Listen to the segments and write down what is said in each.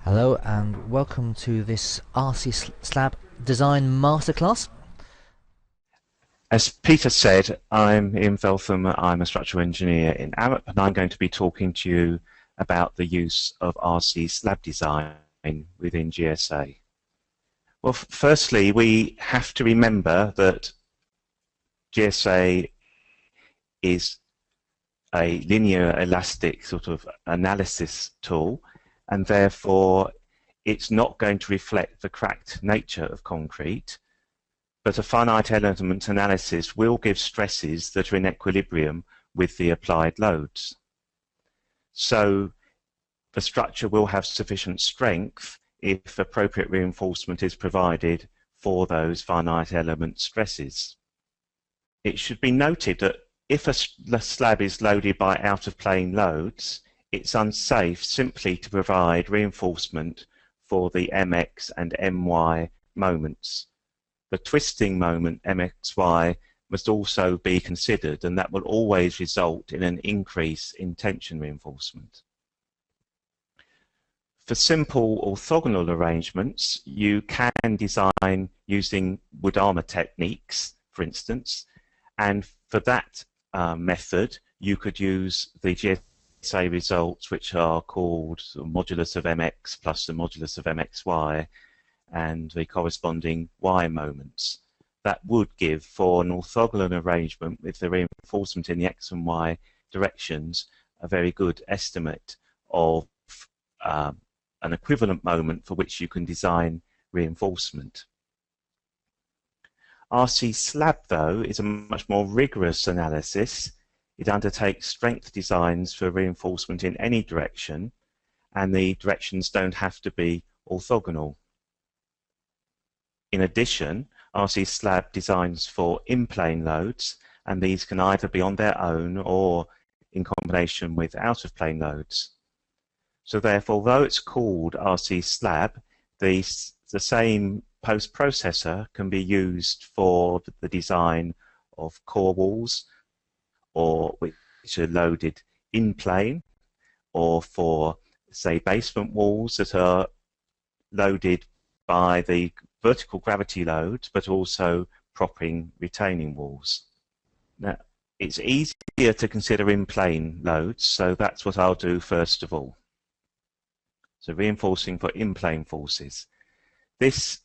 Hello and welcome to this RC slab design masterclass. As Peter said, I'm Ian Feltham. I'm a structural engineer in Arup, and I'm going to be talking to you about the use of RC slab design within GSA. Well, firstly, we have to remember that GSA is a linear elastic sort of analysis tool, and therefore it's not going to reflect the cracked nature of concrete, but a finite element analysis will give stresses that are in equilibrium with the applied loads. So the structure will have sufficient strength if appropriate reinforcement is provided for those finite element stresses. It should be noted that if a slab is loaded by out-of-plane loads, it's unsafe simply to provide reinforcement for the MX and MY moments. The twisting moment MXY must also be considered, and that will always result in an increase in tension reinforcement. For simple orthogonal arrangements, you can design using wood armor techniques, for instance, and for that method you could use the GSA results, which are called modulus of MX plus the modulus of MXY and the corresponding Y moments. That would give, for an orthogonal arrangement with the reinforcement in the X and Y directions, a very good estimate of an equivalent moment for which you can design reinforcement. RC slab, though, is a much more rigorous analysis. It undertakes strength designs for reinforcement in any direction, and the directions don't have to be orthogonal. In addition, RC slab designs for in-plane loads, and these can either be on their own or in combination with out-of-plane loads. So therefore, although it's called RC slab, the same post-processor can be used for the design of core walls, or which are loaded in plane, or for, say, basement walls that are loaded by the vertical gravity loads, but also propping retaining walls. Now, it's easier to consider in-plane loads, so that's what I'll do first of all. So reinforcing for in-plane forces. This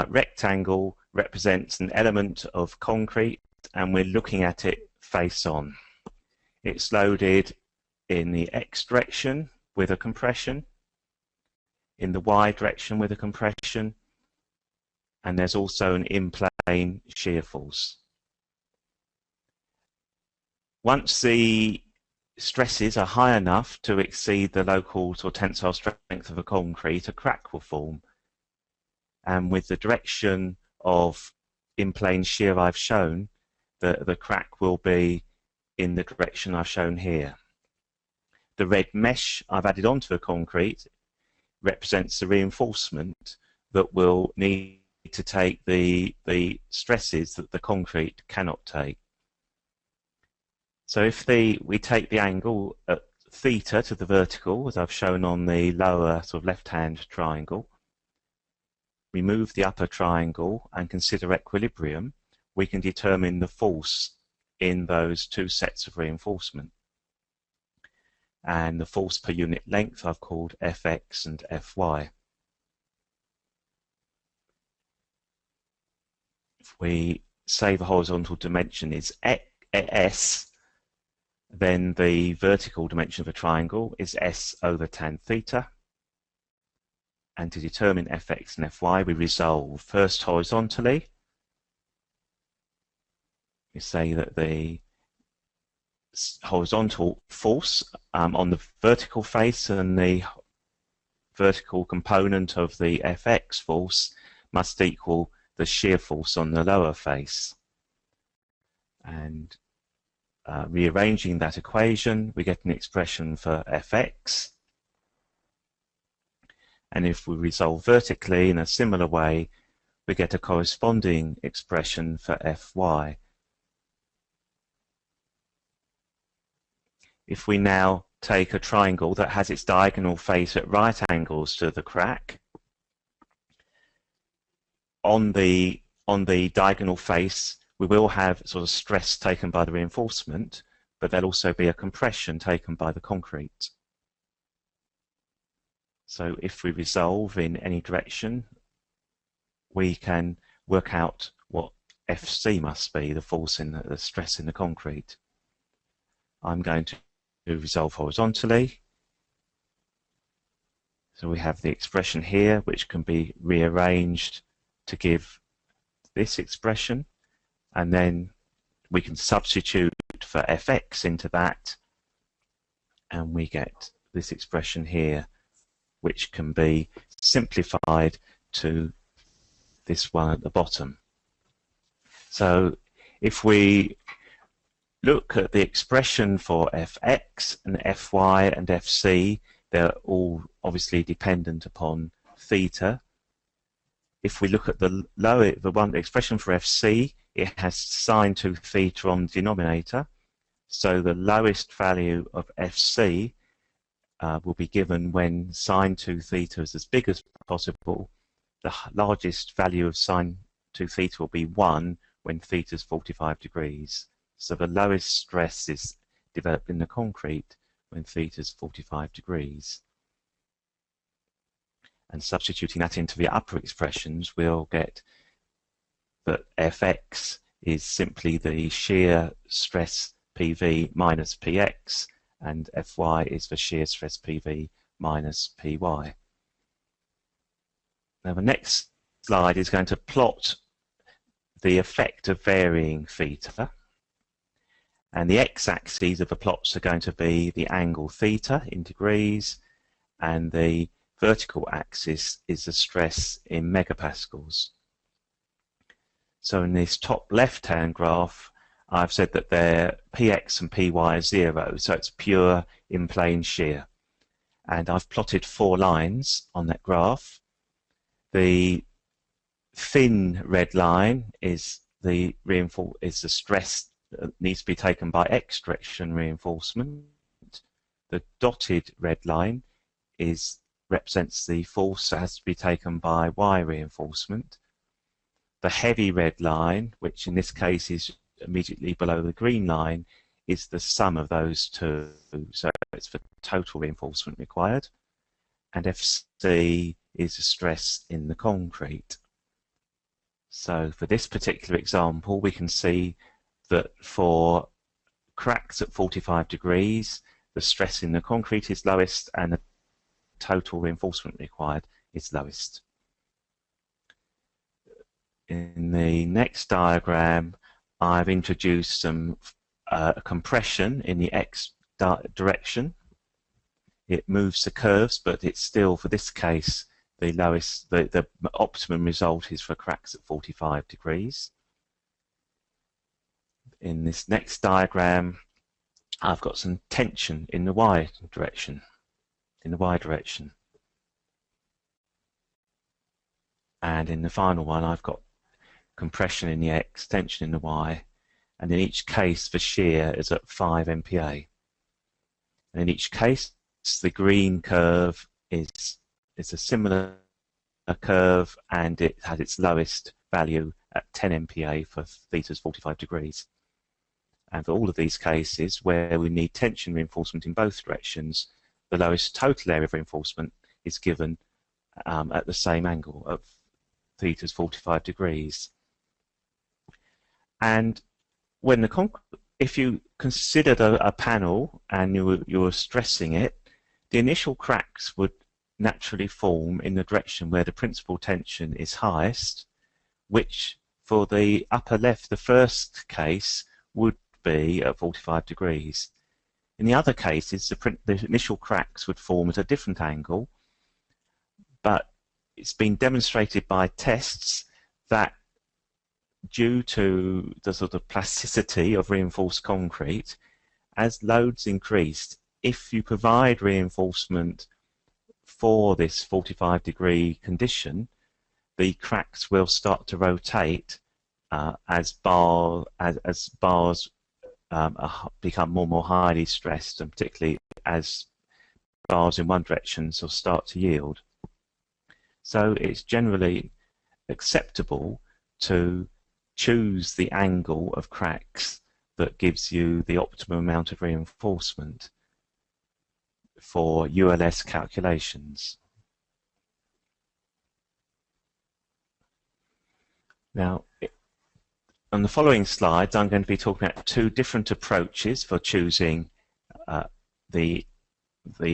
rectangle represents an element of concrete, and we're looking at it face on. It's loaded in the X direction with a compression, in the Y direction with a compression, and there's also an in-plane shear force. Once the stresses are high enough to exceed the local or tensile strength of a concrete, a crack will form. And with the direction of in-plane shear I've shown, the crack will be in the direction I've shown here. The red mesh I've added onto the concrete represents the reinforcement that will need to take the stresses that the concrete cannot take. So if we take the angle at theta to the vertical, as I've shown on the lower sort of left-hand triangle, remove the upper triangle and consider equilibrium, we can determine the force in those two sets of reinforcement. And the force per unit length I've called Fx and Fy. If we say the horizontal dimension is S, then the vertical dimension of a triangle is S over tan theta. And to determine Fx and Fy, we resolve first horizontally. We say that the horizontal force on the vertical face and the vertical component of the Fx force must equal the shear force on the lower face. And rearranging that equation, we get an expression for Fx. And if we resolve vertically in a similar way, we get a corresponding expression for Fy. If we now take a triangle that has its diagonal face at right angles to the crack. On the diagonal face, we will have sort of stress taken by the reinforcement, but there'll also be a compression taken by the concrete. So if we resolve in any direction, we can work out what FC must be, the force in the stress in the concrete. I'm going to resolve horizontally. So we have the expression here, which can be rearranged to give this expression, and then we can substitute for fx into that, and we get this expression here, which can be simplified to this one at the bottom. So if we look at the expression for fx and fy and fc, they're all obviously dependent upon theta. If we look at the expression for fc, it has sine 2 theta on the denominator. So the lowest value of fc will be given when sine 2 theta is as big as possible. The largest value of sine 2 theta will be 1 when theta is 45 degrees. So the lowest stress is developed in the concrete when theta is 45 degrees. And substituting that into the upper expressions, we'll get that Fx is simply the shear stress PV minus Px, and Fy is the shear stress PV minus Py. Now the next slide is going to plot the effect of varying theta. And the x-axes of the plots are going to be the angle theta in degrees, and the vertical axis is the stress in megapascals. So in this top left-hand graph, I've said that their Px and Py are 0, so it's pure in-plane shear. And I've plotted 4 lines on that graph. The thin red line is the stress that needs to be taken by x direction reinforcement. The dotted red line represents the force that has to be taken by y reinforcement. The heavy red line, which in this case is immediately below the green line, is the sum of those two. So it's the total reinforcement required. And Fc is the stress in the concrete. So for this particular example, we can see that for cracks at 45 degrees, the stress in the concrete is lowest and the total reinforcement required is lowest. In the next diagram, I've introduced some compression in the x direction. It moves the curves, but it's still, for this case, the lowest, the optimum result is for cracks at 45 degrees. In this next diagram, I've got some tension in the y direction. And in the final one, I've got compression in the x, tension in the y, and in each case, the shear is at 5 MPa. And in each case, the green curve is a similar curve, and it has its lowest value at 10 MPa for theta's 45 degrees. And for all of these cases where we need tension reinforcement in both directions, the lowest total area of reinforcement is given at the same angle of theta's 45 degrees. And when if you considered a panel and you were stressing it, the initial cracks would naturally form in the direction where the principal tension is highest, which for the upper left, the first case, would be at 45 degrees. In the other cases, the initial cracks would form at a different angle, but it's been demonstrated by tests that due to the sort of plasticity of reinforced concrete, as loads increased, if you provide reinforcement for this 45-degree condition, the cracks will start to rotate as bars become more and more highly stressed, and particularly as bars in one direction will start to yield. So it's generally acceptable to choose the angle of cracks that gives you the optimum amount of reinforcement for ULS calculations. Now, on the following slides, I'm going to be talking about two different approaches for choosing the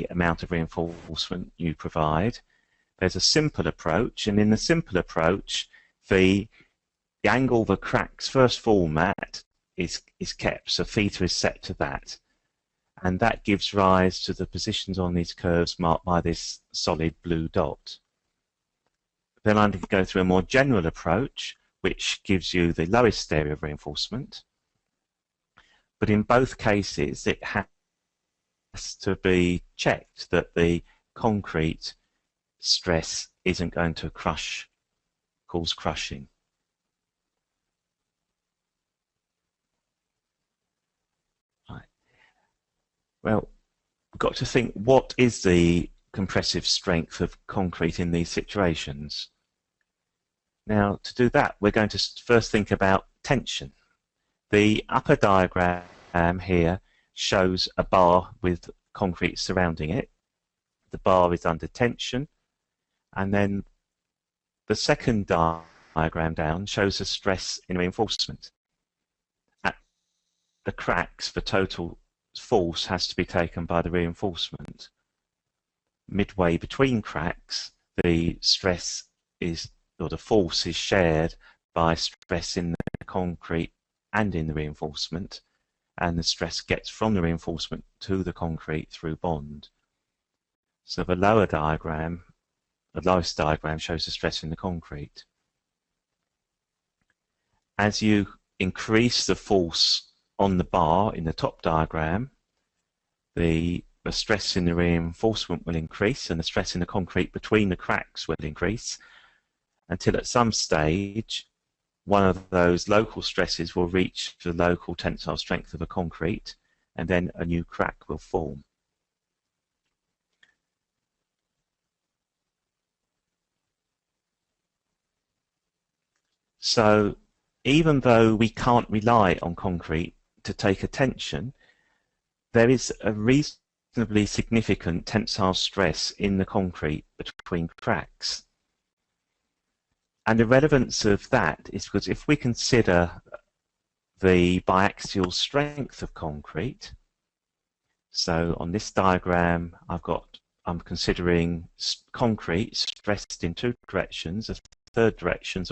amount of reinforcement you provide. There's a simple approach, and in the simple approach, the angle of the crack's first format is kept, so theta is set to that. And that gives rise to the positions on these curves marked by this solid blue dot. Then I'm going to go through a more general approach, which gives you the lowest area of reinforcement. But in both cases, it has to be checked that the concrete stress isn't going to cause crushing. Right. Well, we've got to think, what is the compressive strength of concrete in these situations? Now, to do that, we're going to first think about tension. The upper diagram here shows a bar with concrete surrounding it. The bar is under tension, and then the second diagram down shows the stress in reinforcement. At the cracks, the total force has to be taken by the reinforcement. Midway between cracks, the stress is, or the force is shared by stress in the concrete and in the reinforcement, and the stress gets from the reinforcement to the concrete through bond. So the lower diagram, the lowest diagram, shows the stress in the concrete. As you increase the force on the bar in the top diagram, the stress in the reinforcement will increase, and the stress in the concrete between the cracks will increase, until at some stage one of those local stresses will reach the local tensile strength of the concrete, and then a new crack will form. So even though we can't rely on concrete to take a tension, there is a reasonably significant tensile stress in the concrete between cracks. And the relevance of that is because if we consider the biaxial strength of concrete, so on this diagram I'm considering concrete stressed in two directions. The third direction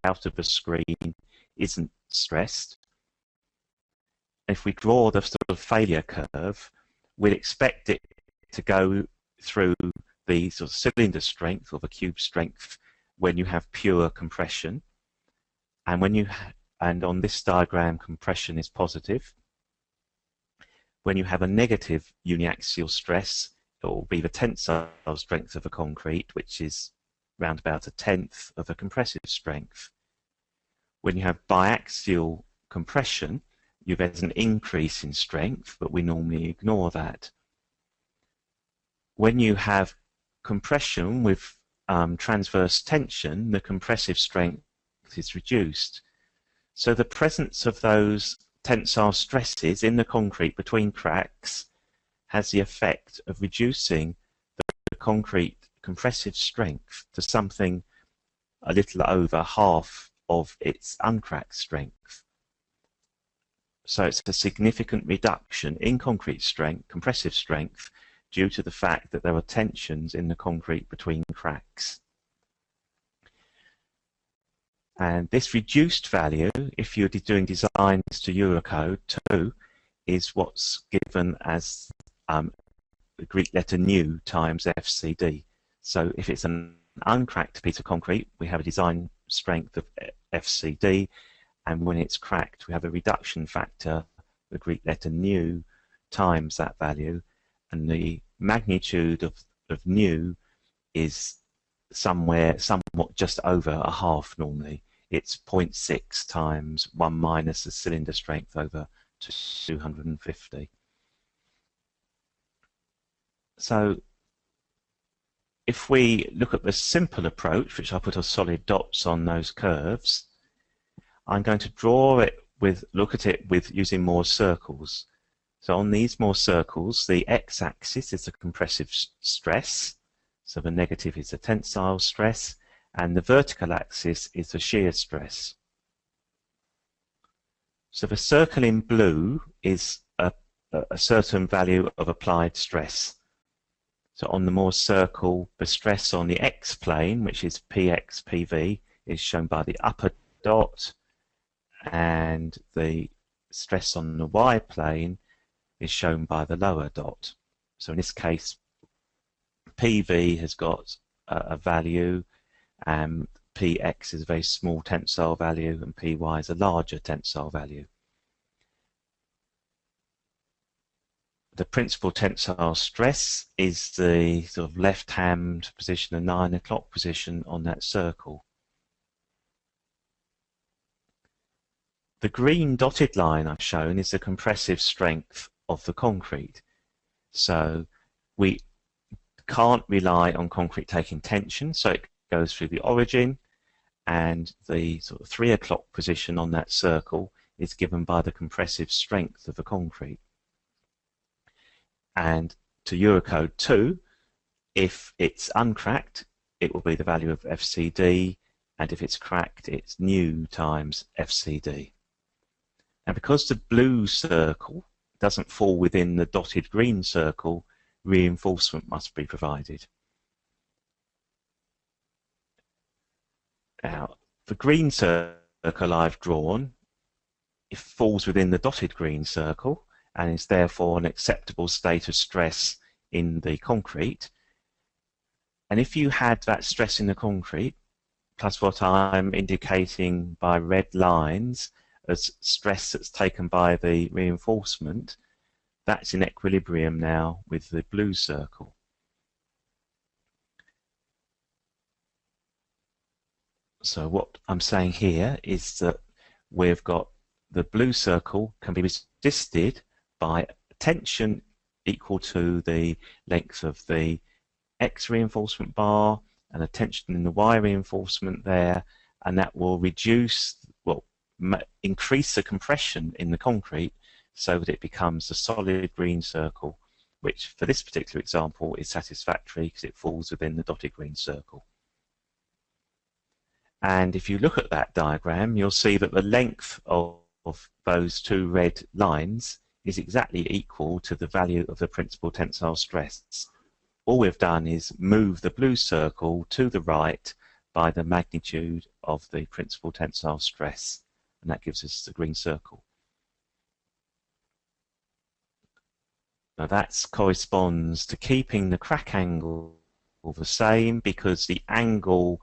out of the screen isn't stressed. If we draw the sort of failure curve, we'd expect it to go through the sort of cylinder strength or the cube strength when you have pure compression, and on this diagram compression is positive. When you have a negative uniaxial stress, it will be the tensile strength of a concrete, which is round about 1/10 of the compressive strength. When you have biaxial compression, there's an increase in strength, but we normally ignore that. When you have compression with transverse tension, the compressive strength is reduced. So the presence of those tensile stresses in the concrete between cracks has the effect of reducing the concrete compressive strength to something a little over half of its uncracked strength. So it's a significant reduction in concrete strength, compressive strength, due to the fact that there are tensions in the concrete between cracks. And this reduced value, if you're doing designs to Eurocode 2, is what's given as the Greek letter nu times FCD. So if it's an uncracked piece of concrete, we have a design strength of FCD, and when it's cracked, we have a reduction factor, the Greek letter nu, times that value, and the magnitude of nu is somewhat just over a half normally. It's 0.6 times 1 minus the cylinder strength over to 250. So if we look at the simple approach, which I put a solid dots on those curves, I'm going to draw it look at it with using more circles. So on these more circles, the x-axis is the compressive stress, so the negative is the tensile stress, and the vertical axis is the shear stress. So the circle in blue is a certain value of applied stress. So on the Moore circle, the stress on the x-plane, which is px, pv, is shown by the upper dot, and the stress on the y-plane is shown by the lower dot. So in this case, pv has got a value, and px is a very small tensile value, and py is a larger tensile value. The principal tensile stress is the sort of left-hand position, the 9 o'clock position on that circle. The green dotted line I've shown is the compressive strength of the concrete. So we can't rely on concrete taking tension, so it goes through the origin, and the sort of 3 o'clock position on that circle is given by the compressive strength of the concrete. And to Eurocode 2, if it's uncracked, it will be the value of FCD, and if it's cracked, it's nu times FCD. And because the blue circle doesn't fall within the dotted green circle, reinforcement must be provided. Now, the green circle I've drawn, it falls within the dotted green circle, and is therefore an acceptable state of stress in the concrete. And if you had that stress in the concrete, plus what I'm indicating by red lines as stress that's taken by the reinforcement, that's in equilibrium now with the blue circle. So what I'm saying here is that we've got the blue circle can be resisted by tension equal to the length of the X reinforcement bar and a tension in the Y reinforcement there, and that will reduce, well, increase the compression in the concrete so that it becomes a solid green circle, which for this particular example is satisfactory because it falls within the dotted green circle. And if you look at that diagram, you'll see that the length of those two red lines is exactly equal to the value of the principal tensile stress. All we've done is move the blue circle to the right by the magnitude of the principal tensile stress, and that gives us the green circle. Now that corresponds to keeping the crack angle the same, because the angle,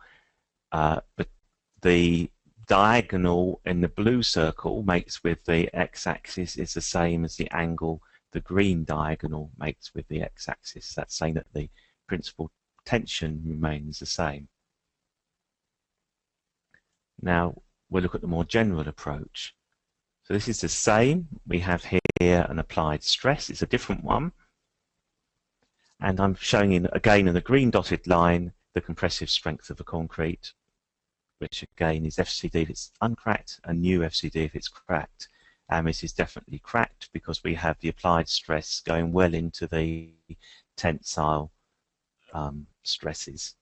the diagonal in the blue circle makes with the x-axis is the same as the angle the green diagonal makes with the x-axis. That's saying that the principal tension remains the same. Now we'll look at the more general approach. So this is the same. We have here an applied stress. It's a different one. And I'm showing in, again in the green dotted line, the compressive strength of the concrete, which again is FCD if it's uncracked and nu FCD if it's cracked. And this is definitely cracked because we have the applied stress going well into the tensile stresses.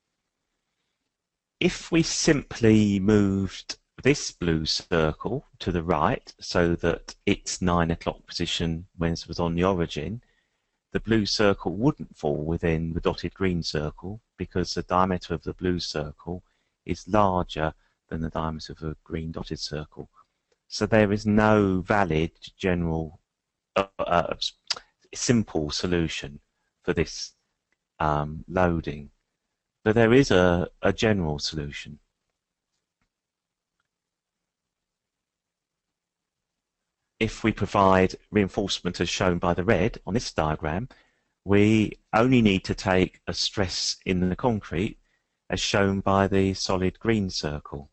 If we simply moved this blue circle to the right so that its 9 o'clock position when it was on the origin, the blue circle wouldn't fall within the dotted green circle because the diameter of the blue circle is larger than the diameter of a green dotted circle. So there is no valid general simple solution for this loading, but there is a general solution. If we provide reinforcement as shown by the red on this diagram, we only need to take a stress in the concrete as shown by the solid green circle.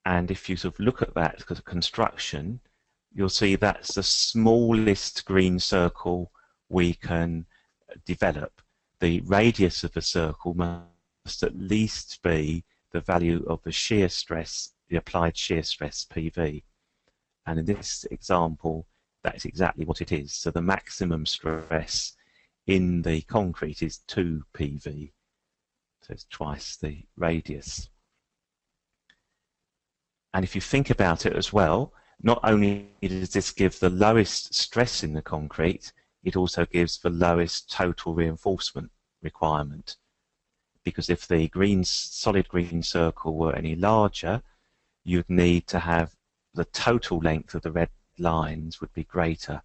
And if you sort of look at that as a construction, you'll see that's the smallest green circle we can develop. The radius of the circle must at least be the value of the shear stress, the applied shear stress, PV. And in this example, that is exactly what it is. So the maximum stress in the concrete is 2 PV. So it's twice the radius. And if you think about it as well, not only does this give the lowest stress in the concrete, it also gives the lowest total reinforcement requirement. Because if the solid green circle were any larger, you'd need to have the total length of the red lines would be greater,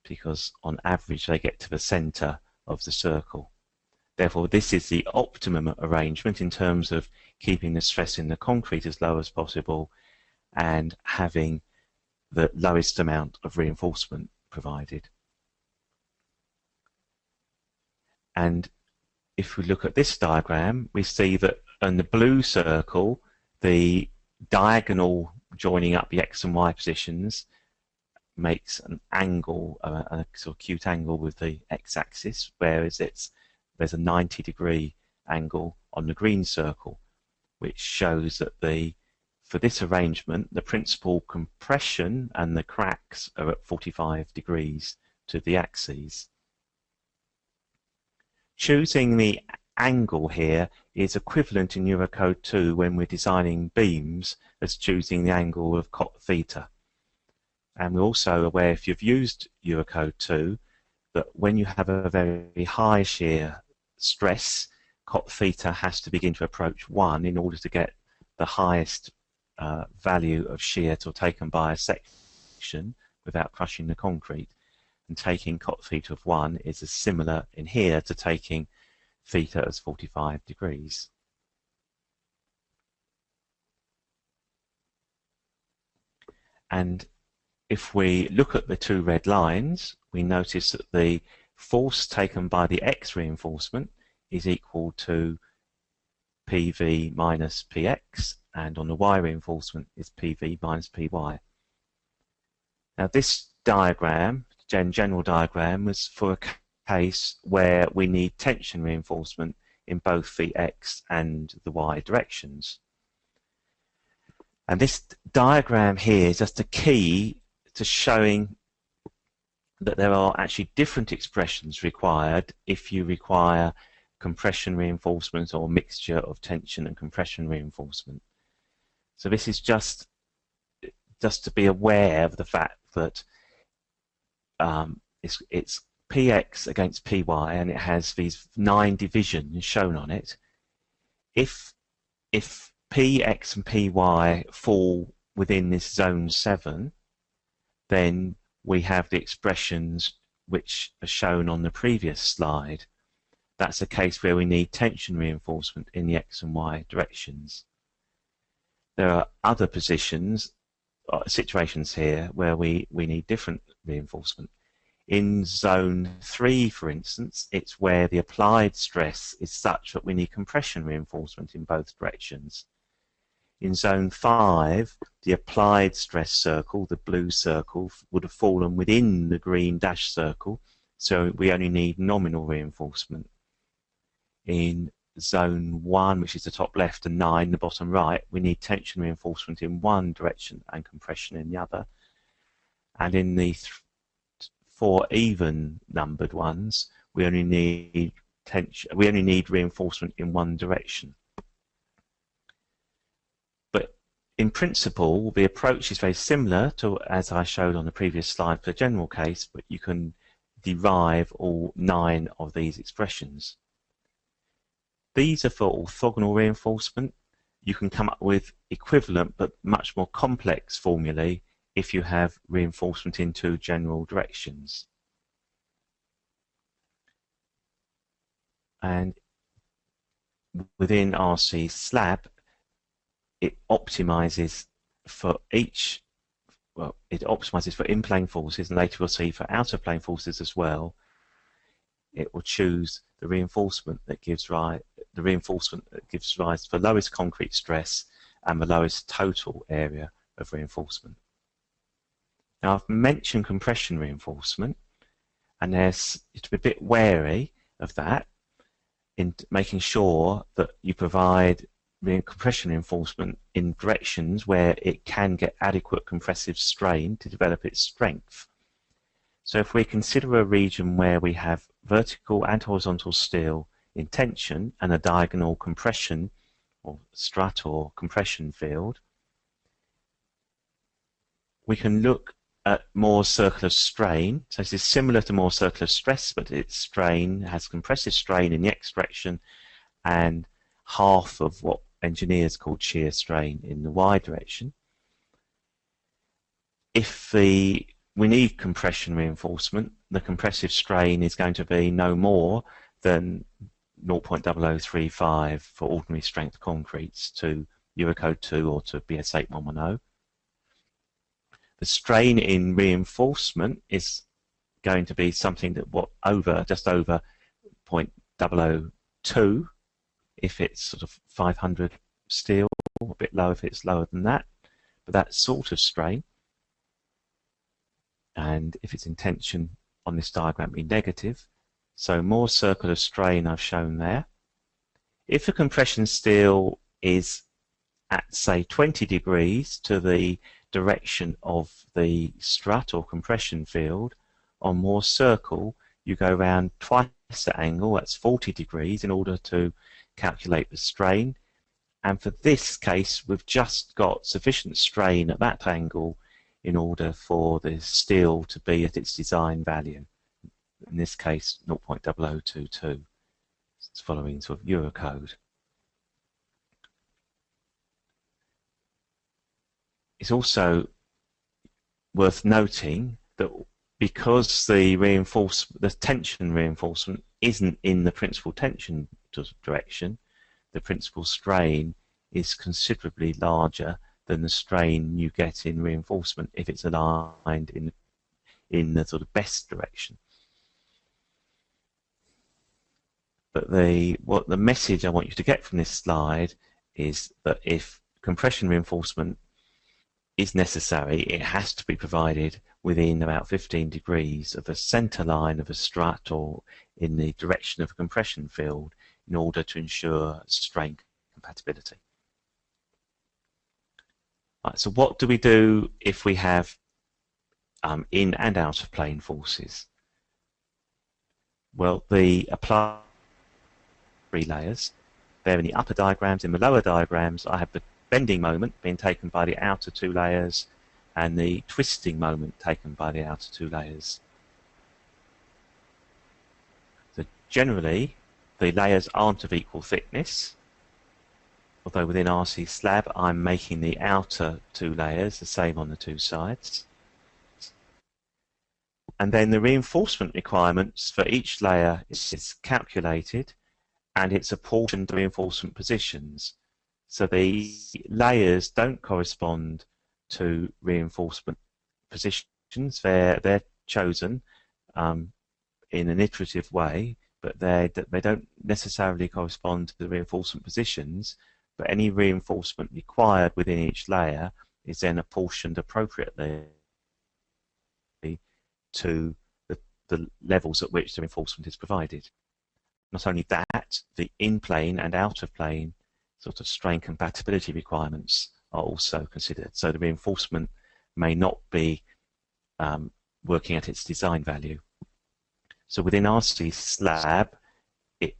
because on average they get to the center of the circle. Therefore, this is the optimum arrangement in terms of keeping the stress in the concrete as low as possible and having the lowest amount of reinforcement provided. And if we look at this diagram, we see that in the blue circle, the diagonal joining up the X and Y positions makes an angle, a sort of acute angle with the X-axis, whereas there's a 90-degree angle on the green circle, which shows that for this arrangement, the principal compression and the cracks are at 45 degrees to the axes. Choosing the angle here is equivalent in Eurocode 2 when we're designing beams as choosing the angle of cot theta. And we're also aware, if you've used Eurocode 2, that when you have a very high shear stress, cot theta has to begin to approach 1 in order to get the highest value of shear taken by a section without crushing the concrete. And taking cot theta of 1 is as similar in here to taking theta as 45 degrees. And if we look at the two red lines, we notice that the force taken by the X reinforcement is equal to PV minus PX, and on the Y reinforcement is PV minus PY. Now this diagram, general diagram, was for a case where we need tension reinforcement in both the X and the Y directions. And this diagram here is just a key to showing that there are actually different expressions required if you require compression reinforcement or mixture of tension and compression reinforcement. So this is just to be aware of the fact that it's PX against PY, and it has these 9 divisions shown on it. If PX and PY fall within this zone 7, then we have the expressions which are shown on the previous slide. That's a case where we need tension reinforcement in the X and Y directions. There are other situations here where we need different reinforcement. In zone 3, for instance, it's where the applied stress is such that we need compression reinforcement in both directions. In zone 5, the applied stress circle, the blue circle, would have fallen within the green dash circle, so we only need nominal reinforcement. In zone 1, which is the top left, and 9, the bottom right, we need tension reinforcement in one direction and compression in the other. And in the 4 even numbered ones, we only need reinforcement in one direction. But in principle, the approach is very similar to as I showed on the previous slide for the general case, but you can derive all 9 of these expressions. These are for orthogonal reinforcement. You can come up with equivalent but much more complex formulae if you have reinforcement in 2 general directions. And within RC Slab, it optimizes for it optimizes for in-plane forces, and later we'll see for outer-plane forces as well. It will choose the reinforcement that gives rise for lowest concrete stress and the lowest total area of reinforcement. Now, I've mentioned compression reinforcement, and you have to be a bit wary of that in making sure that you provide compression reinforcement in directions where it can get adequate compressive strain to develop its strength. So if we consider a region where we have vertical and horizontal steel in tension and a diagonal compression or strut or compression field, we can look at Moore's circular strain. So this is similar to Moore's circular stress, but its strain has compressive strain in the x direction and half of what engineers call shear strain in the y direction. If we need compression reinforcement, the compressive strain is going to be no more than 0.0035 for ordinary strength concretes to Eurocode 2 or to BS 8110. The strain in reinforcement is going to be something that just over 0.002 if it's sort of 500 steel, a bit low if it's lower than that, but that sort of strain. And if it's in tension on this diagram, be negative. So more circular strain I've shown there. If the compression steel is at, say, 20 degrees to the direction of the strut or compression field, on Moore's circle, you go around twice the angle, that's 40 degrees, in order to calculate the strain. And for this case, we've just got sufficient strain at that angle in order for the steel to be at its design value. In this case, 0.0022. It's following sort of Eurocode. It's also worth noting that because the tension reinforcement isn't in the principal tension direction, the principal strain is considerably larger than the strain you get in reinforcement if it's aligned in the sort of best direction. But the message I want you to get from this slide is that if compression reinforcement is necessary, it has to be provided within about 15 degrees of the center line of a strut or in the direction of a compression field in order to ensure strain compatibility. Right, so what do we do if we have in and out of plane forces? Well, the apply 3 layers. They're in the upper diagrams. In the lower diagrams, I have the bending moment being taken by the outer 2 layers and the twisting moment taken by the outer 2 layers. So generally, the layers aren't of equal thickness, although within RC slab I'm making the outer 2 layers the same on the 2 sides. And then the reinforcement requirements for each layer is calculated, and it's apportioned to reinforcement positions. So the layers don't correspond to reinforcement positions. They're chosen in an iterative way, but they don't necessarily correspond to the reinforcement positions. But any reinforcement required within each layer is then apportioned appropriately to the levels at which the reinforcement is provided. Not only that, the in-plane and out-of-plane sort of strain compatibility requirements are also considered. So the reinforcement may not be working at its design value. So within RC slab, it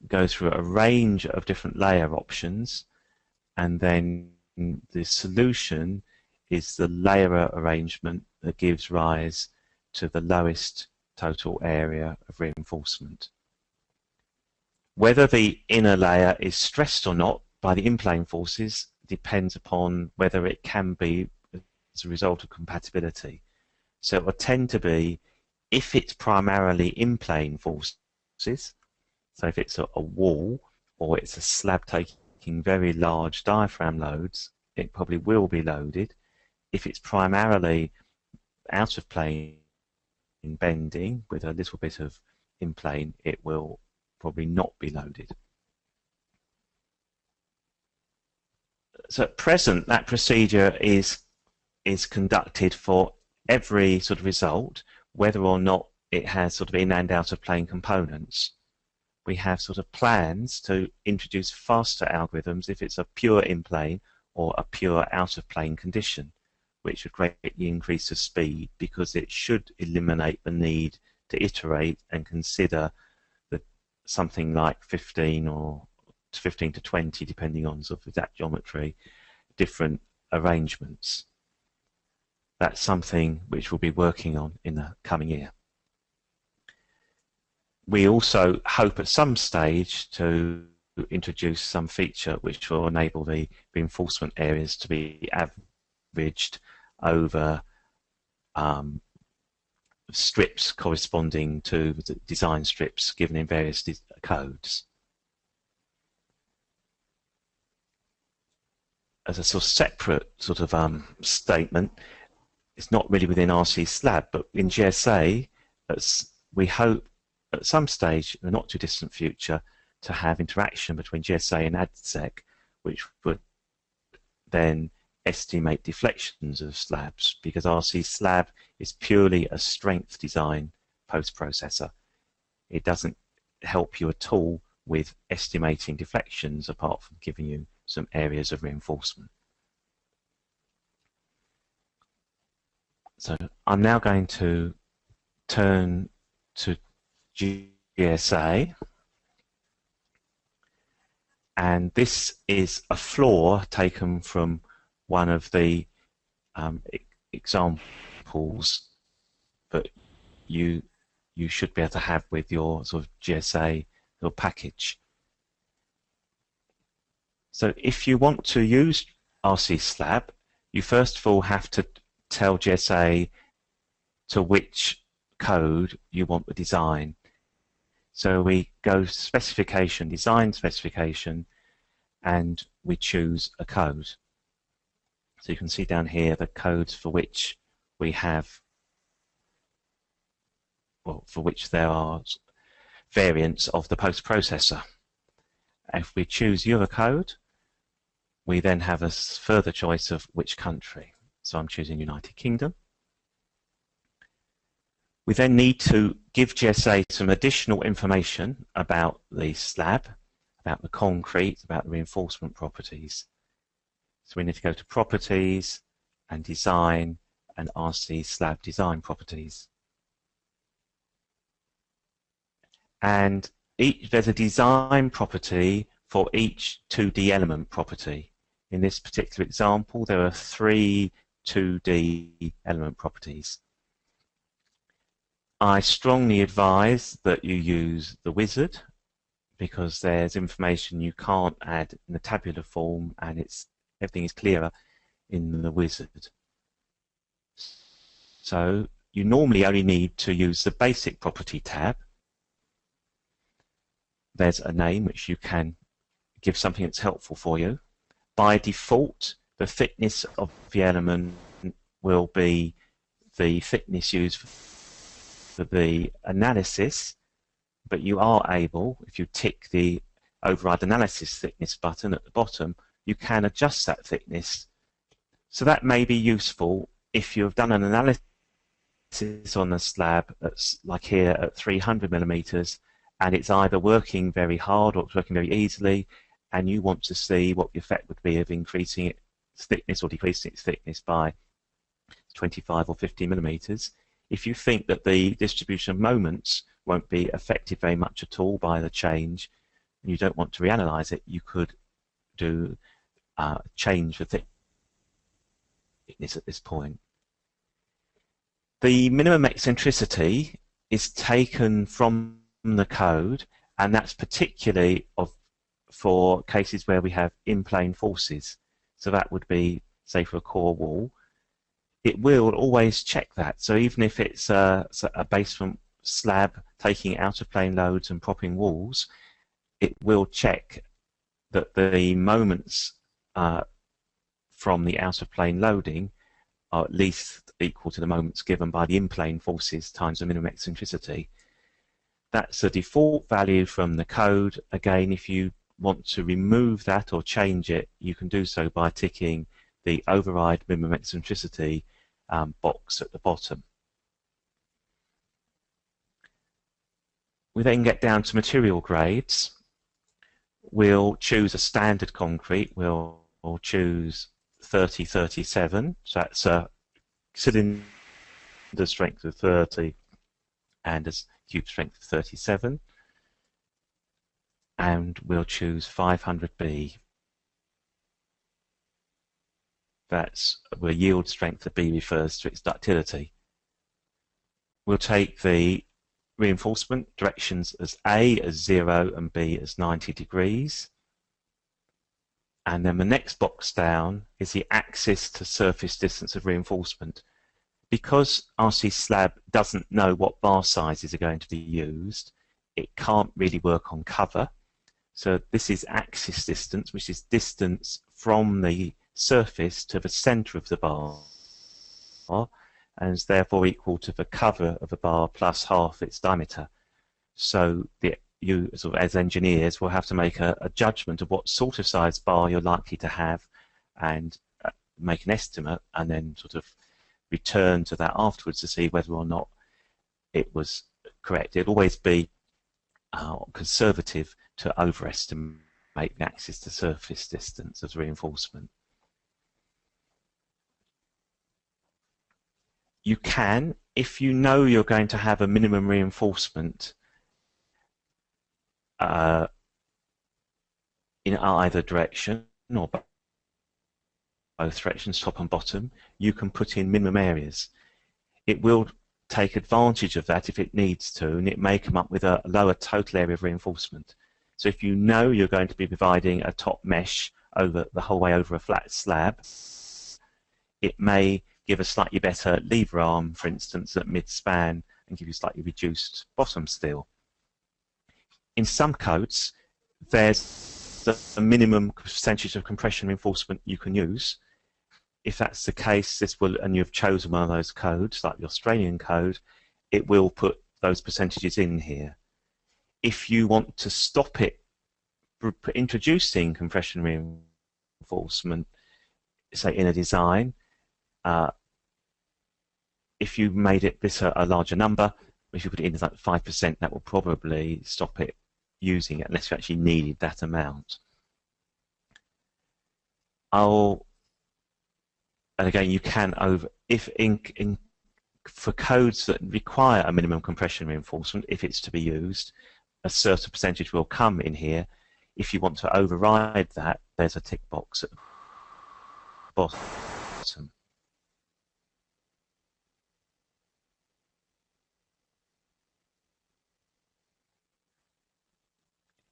goes through a range of different layer options, and then the solution is the layer arrangement that gives rise to the lowest total area of reinforcement. Whether the inner layer is stressed or not by the in-plane forces depends upon whether it can be as a result of compatibility. So it will tend to be, if it's primarily in-plane forces, so if it's a wall or it's a slab taking very large diaphragm loads, it probably will be loaded. If it's primarily out of plane in bending with a little bit of in-plane, it will probably not be loaded. So at present, that procedure is conducted for every sort of result, whether or not it has sort of in and out of plane components. We have sort of plans to introduce faster algorithms if it's a pure in-plane or a pure out-of-plane condition, which would greatly increase the speed because it should eliminate the need to iterate and consider something like 15 to 20, depending on sort of exact geometry, different arrangements. That's something which we'll be working on in the coming year. We also hope at some stage to introduce some feature which will enable the reinforcement areas to be averaged over strips corresponding to the design strips given in various codes. As a sort of separate sort of statement, it's not really within RC Slab, but in GSA, we hope at some stage in the not too distant future to have interaction between GSA and ADSEC, which would then estimate deflections of slabs, because RC Slab is purely a strength design post-processor. It doesn't help you at all with estimating deflections apart from giving you some areas of reinforcement. So I'm now going to turn to GSA, and this is a floor taken from one of the examples that you should be able to have with your sort of GSA your package. So if you want to use RC Slab, you first of all have to tell GSA to which code you want the design. So we go specification, design specification, and we choose a code. So you can see down here the codes for which we have, well, for which there are variants of the post-processor. If we choose Eurocode, we then have a further choice of which country. So I'm choosing United Kingdom. We then need to give GSA some additional information about the slab, about the concrete, about the reinforcement properties. So we need to go to Properties and Design and RC Slab Design Properties. And there's a design property for each 2D element property. In this particular example, there are 3 2D element properties. I strongly advise that you use the wizard because there's information you can't add in the tabular form, and everything is clearer in the wizard. So you normally only need to use the basic property tab. There's a name which you can give something that's helpful for you. By default, the thickness of the element will be the thickness used for the analysis, but you are able, if you tick the override analysis thickness button at the bottom, you can adjust that thickness. So that may be useful if you've done an analysis on a slab that's like here at 300 millimeters, and it's either working very hard or it's working very easily, and you want to see what the effect would be of increasing its thickness or decreasing its thickness by 25 or 50 millimeters. If you think that the distribution of moments won't be affected very much at all by the change, and you don't want to reanalyze it, you could do change the thickness at this point. The minimum eccentricity is taken from the code, and that's particularly for cases where we have in-plane forces. So that would be, say, for a core wall. It will always check that. So even if it's a basement slab taking out-of-plane loads and propping walls, it will check that the moments from the out-of-plane loading are at least equal to the moments given by the in-plane forces times the minimum eccentricity. That's a default value from the code. Again, if you want to remove that or change it, you can do so by ticking the override minimum eccentricity box at the bottom. We then get down to material grades. We'll choose a standard concrete. We'll choose 3037, so that's a cylinder strength of 30 and a cube strength of 37. And we'll choose 500B. That's where yield strength of B refers to its ductility. We'll take the reinforcement directions as A as 0 and B as 90 degrees. And then the next box down is the axis to surface distance of reinforcement. Because RC Slab doesn't know what bar sizes are going to be used, it can't really work on cover. So this is axis distance, which is distance from the surface to the center of the bar, and is therefore equal to the cover of the bar plus half its diameter. So you, as engineers, will have to make a judgment of what sort of size bar you're likely to have and make an estimate, and then sort of return to that afterwards to see whether or not it was correct. It'd always be conservative to overestimate the axis to surface distance of reinforcement. You can, if you know you're going to have a minimum reinforcement in either direction or both directions, top and bottom, you can put in minimum areas. It will take advantage of that if it needs to, and it may come up with a lower total area of reinforcement. So if you know you're going to be providing a top mesh over the whole way over a flat slab, it may give a slightly better lever arm, for instance, at mid-span, and give you slightly reduced bottom steel. In some codes, there's the minimum percentage of compression reinforcement you can use. If that's the case, and you've chosen one of those codes, like the Australian code, it will put those percentages in here. If you want to stop it introducing compression reinforcement, say in a design, if you made it this a larger number, if you put it in as like 5%, that will probably stop it using it unless you actually needed that amount. And again, you can for codes that require a minimum compression reinforcement, if it's to be used, a certain percentage will come in here. If you want to override that, there's a tick box at the bottom.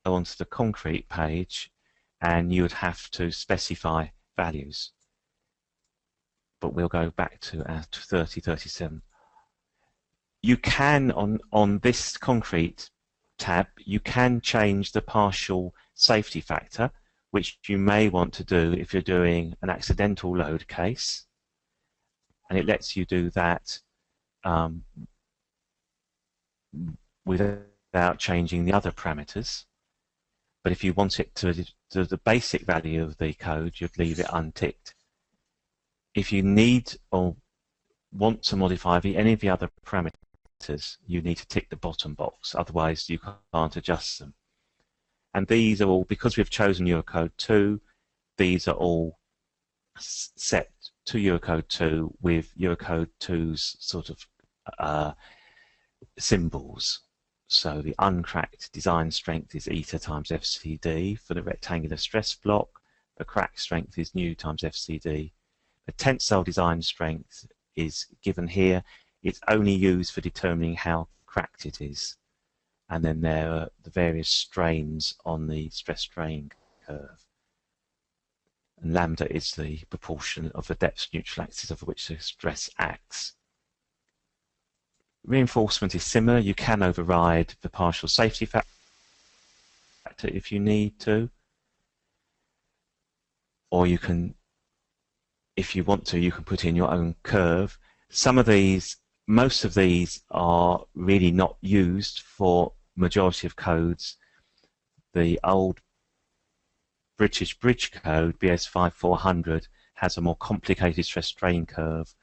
Go onto the concrete page, and you would have to specify values. But we'll go back to our 3037. You can, on this concrete tab, you can change the partial safety factor, which you may want to do if you're doing an accidental load case. And it lets you do that without changing the other parameters. But if you want it to the basic value of the code, you'd leave it unticked. If you need or want to modify any of the other parameters, you need to tick the bottom box, otherwise you can't adjust them. And these are all, because we've chosen Eurocode 2, these are all set to Eurocode 2 with Eurocode 2's sort of symbols. So the uncracked design strength is eta times FCD for the rectangular stress block. The crack strength is nu times FCD. The tensile design strength is given here. It's only used for determining how cracked it is. And then there are the various strains on the stress-strain curve. And lambda is the proportion of the depth neutral axis over which the stress acts. Reinforcement is similar. You can override the partial safety factor if you need to. Or you can, if you want to, you can put in your own curve. Most of these are really not used for majority of codes. The old British Bridge Code, BS 5400, has a more complicated stress strain curve.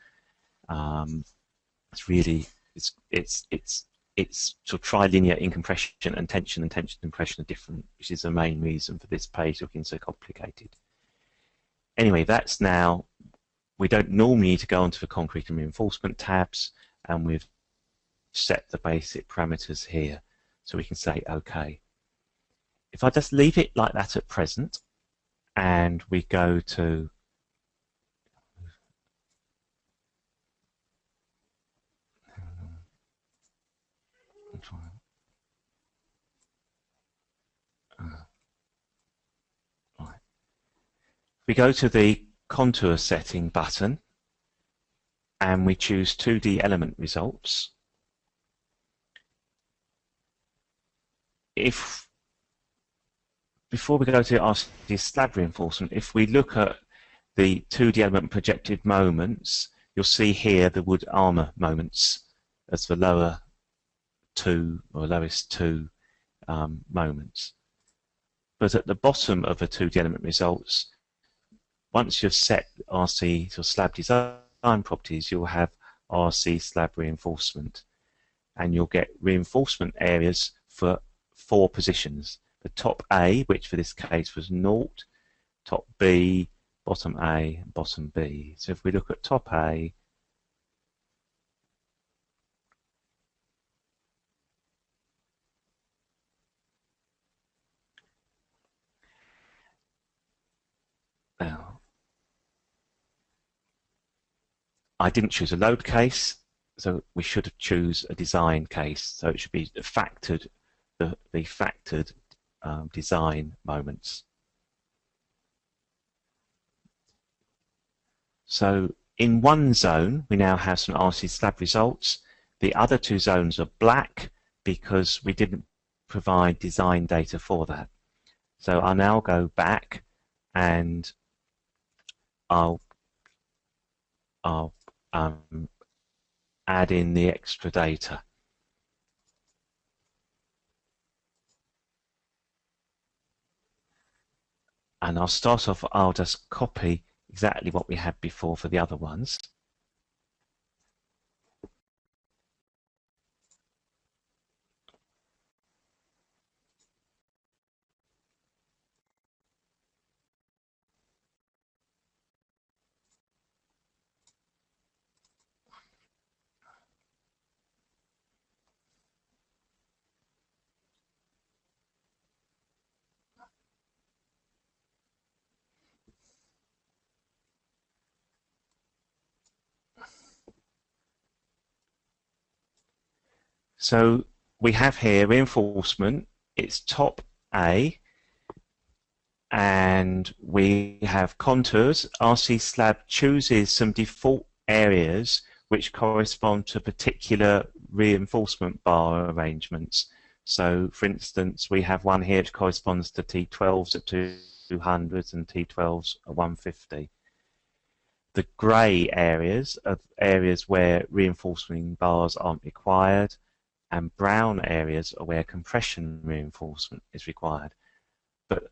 It's really it's sort of trilinear in compression and tension compression are different, which is the main reason for this page looking so complicated. Anyway, that's now, we don't normally need to go onto the concrete and reinforcement tabs, and we've set the basic parameters here, so we can say OK. If I just leave it like that at present, and we go to we go to the contour setting button, and we choose 2D element results. Before we go to RC slab reinforcement, if we look at the 2D element projected moments, you'll see here the wood armour moments as the lower two or lowest two moments. But at the bottom of the 2D element results, once you've set RC or slab design properties, you'll have RC slab reinforcement, and you'll get reinforcement areas for 4 positions. The top A, which for this case was 0, top B, bottom A, and bottom B. So if we look at top A, now I didn't choose a load case, so we should have choose a design case. So it should be factored, the factored design moments. So in one zone, we now have some RC slab results. The other 2 zones are black because we didn't provide design data for that. So I'll now go back and I'll add in the extra data. And I'll start off, I'll just copy exactly what we had before for the other ones. So we have here reinforcement, it's top A, and we have contours. RC slab chooses some default areas which correspond to particular reinforcement bar arrangements. So for instance, we have one here which corresponds to T12s at 200 and T12s at 150. The grey areas are areas where reinforcing bars aren't required, and brown areas are where compression reinforcement is required. But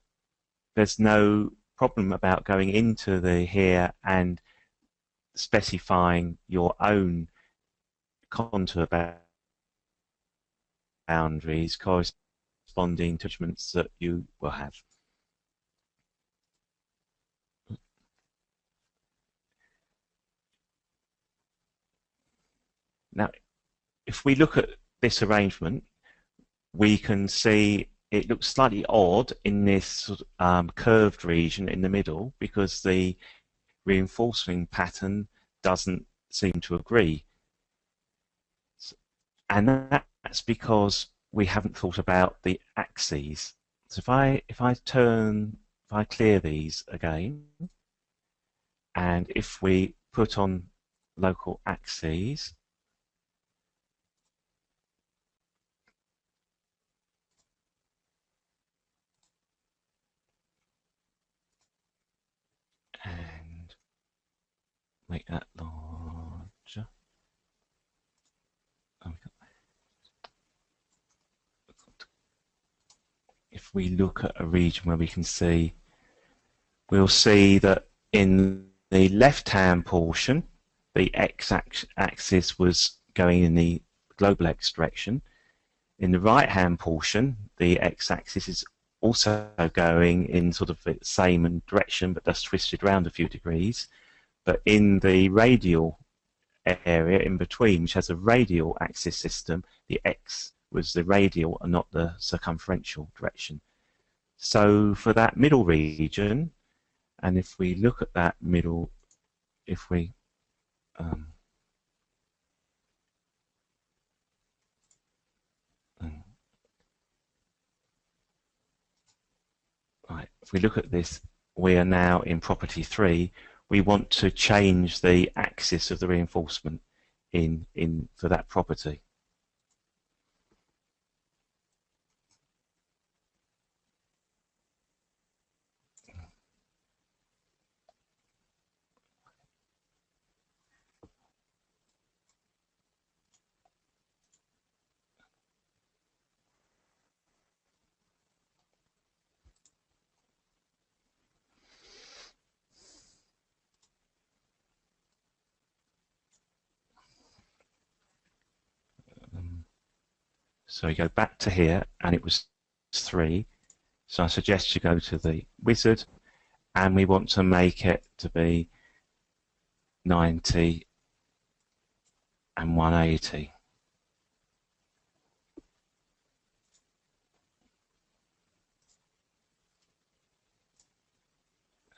there's no problem about going into the here and specifying your own contour boundaries corresponding to judgments that you will have. Now, if we look at this arrangement, we can see it looks slightly odd in this curved region in the middle because the reinforcing pattern doesn't seem to agree. And that's because we haven't thought about the axes. So if I clear these again, and if we put on local axes, and make that larger. If we look at a region where we can see we'll see that in the left-hand portion, the x-axis was going in the global x direction. In the right-hand portion, the x-axis is also going in sort of the same direction, but just twisted around a few degrees. But in the radial area in between, which has a radial axis system, the x was the radial and not the circumferential direction. So for that middle region, and if we look at that middle, if we right, if we look at this, we are now in property 3. We want to change the axis of the reinforcement for that property. So you go back to here, and it was 3. So I suggest you go to the wizard, and we want to make it to be 90 and 180.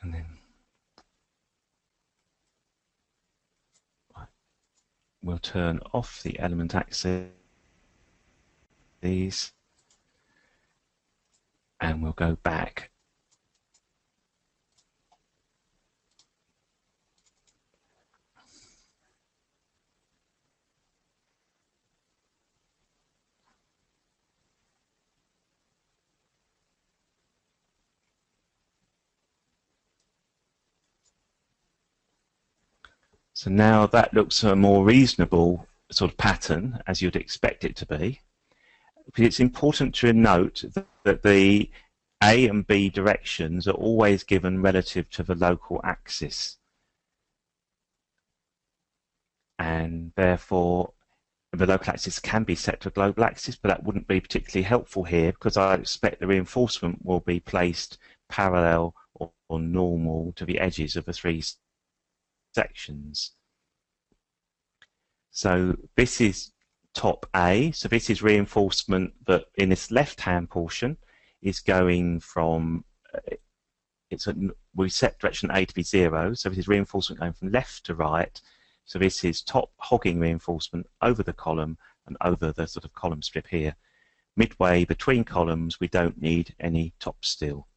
And then we'll turn off the element axis, and we'll go back. So now that looks a more reasonable sort of pattern, as you'd expect it to be. But it's important to note that the A and B directions are always given relative to the local axis. And therefore, the local axis can be set to a global axis, but that wouldn't be particularly helpful here because I expect the reinforcement will be placed parallel or normal to the edges of the 3 sections. So this is top A, so this is reinforcement that in this left-hand portion is going from, we set direction A to be 0, so this is reinforcement going from left to right, so this is top hogging reinforcement over the column and over the sort of column strip here. Midway between columns, we don't need any top steel.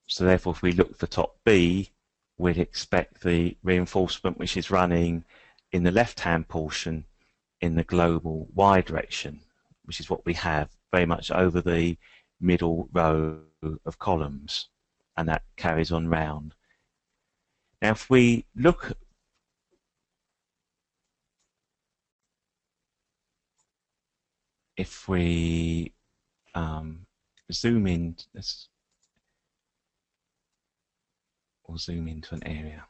So therefore, if we look for top B, we'd expect the reinforcement which is running in the left-hand portion in the global Y direction, which is what we have very much over the middle row of columns, and that carries on round. Now, if we look zoom in, or zoom into an area.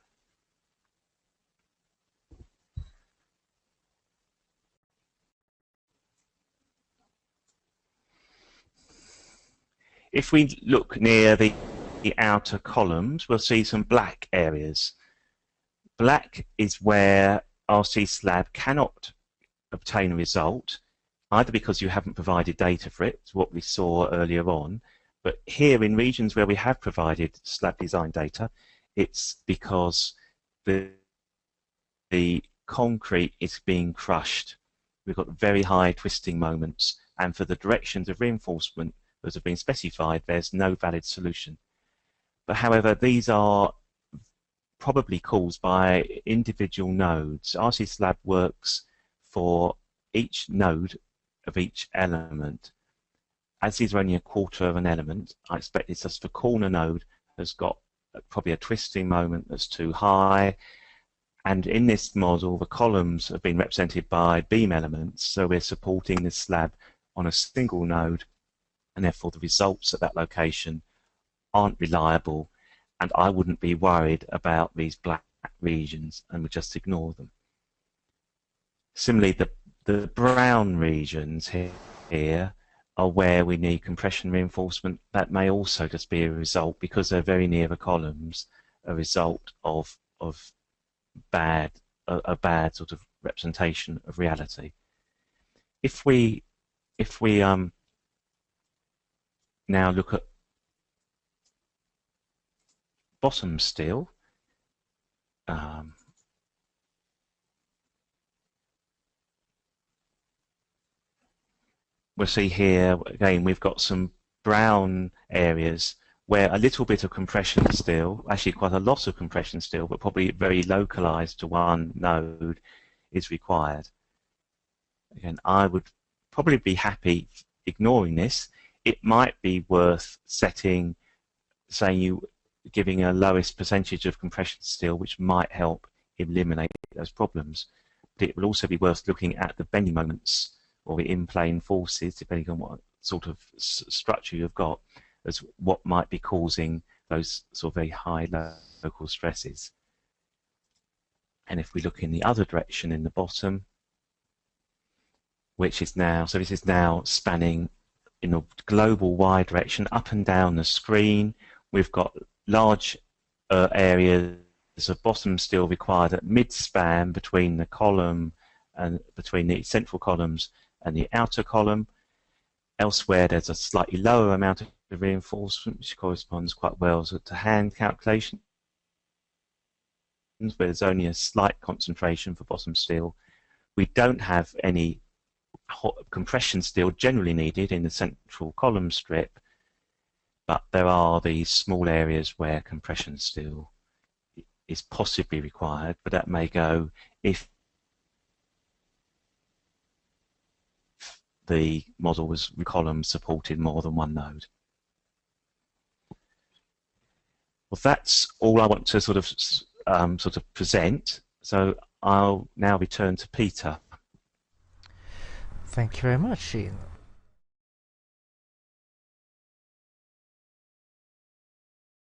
If we look near the outer columns, we'll see some black areas. Black is where RC Slab cannot obtain a result, either because you haven't provided data for it, what we saw earlier on, but here in regions where we have provided slab design data, it's because the concrete is being crushed. We've got very high twisting moments, and for the directions of reinforcement that have been specified, there's no valid solution. But however, these are probably caused by individual nodes. RC Slab works for each node of each element. As these are only a quarter of an element, I expect it's just the corner node has got probably a twisting moment that's too high. And in this model, the columns have been represented by beam elements, so we're supporting this slab on a single node, and therefore the results at that location aren't reliable, and I wouldn't be worried about these black regions and would just ignore them. Similarly, the brown regions here are where we need compression reinforcement. That may also just be a result, because they're very near the columns, a result of a bad sort of representation of reality. If we now look at bottom steel, we'll see here again we've got some brown areas where a little bit of compression steel, actually quite a lot of compression steel, but probably very localized to one node, is required. Again, I would probably be happy ignoring this. It might be worth setting, saying you giving a lowest percentage of compression steel, which might help eliminate those problems. But it will also be worth looking at the bending moments or the in-plane forces, depending on what sort of structure you've got, as what might be causing those sort of very high local stresses. And if we look in the other direction in the bottom, which is now, so this is now spanning in a global Y direction up and down the screen, we've got large areas of bottom steel required at mid-span between the column and between the central columns and the outer column. Elsewhere, there's a slightly lower amount of reinforcement, which corresponds quite well to hand calculations, where there's only a slight concentration for bottom steel. We don't have any compression steel generally needed in the central column strip, but there are these small areas where compression steel is possibly required, but that may go if the model was column supported more than one node. Well, that's all I want to sort of present. So I'll now return to Peter. Thank you very much, Ian.